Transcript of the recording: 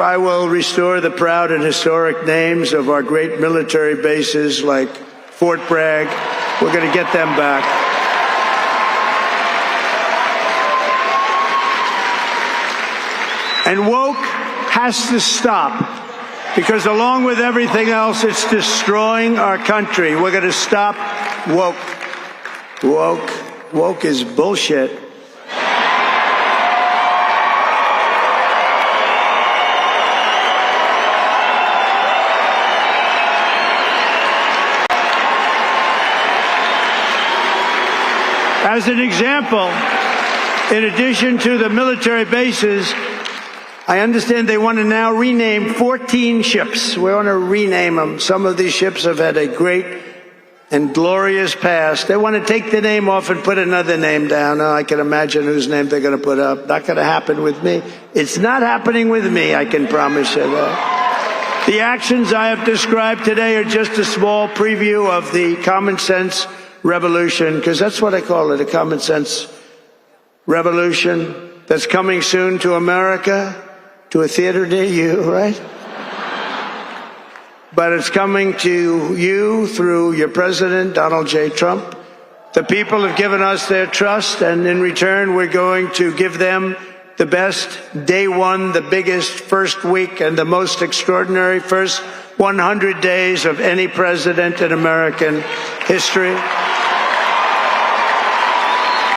I will restore the proud and historic names of our great military bases like Fort Bragg. We're going to get them back. And woke has to stop, because along with everything else, it's destroying our country. We're going to stop woke. Woke is bullshit. As an example, in addition to the military bases, I understand they want to now rename 14 ships. We want to rename them. Some of these ships have had a great and glorious past. They want to take the name off and put another name down. Oh, I can imagine whose name they're going to put up. Not going to happen with me. It's not happening with me, I can promise you that. The actions I have described today are just a small preview of the common sense revolution, because that's what I call it, a common sense revolution that's coming soon to America, to a theater near you, right? But it's coming to you through your president, Donald J. Trump. The people have given us their trust, and in return, we're going to give them the best day one, the biggest first week, and the most extraordinary first 100 days of any president in American history.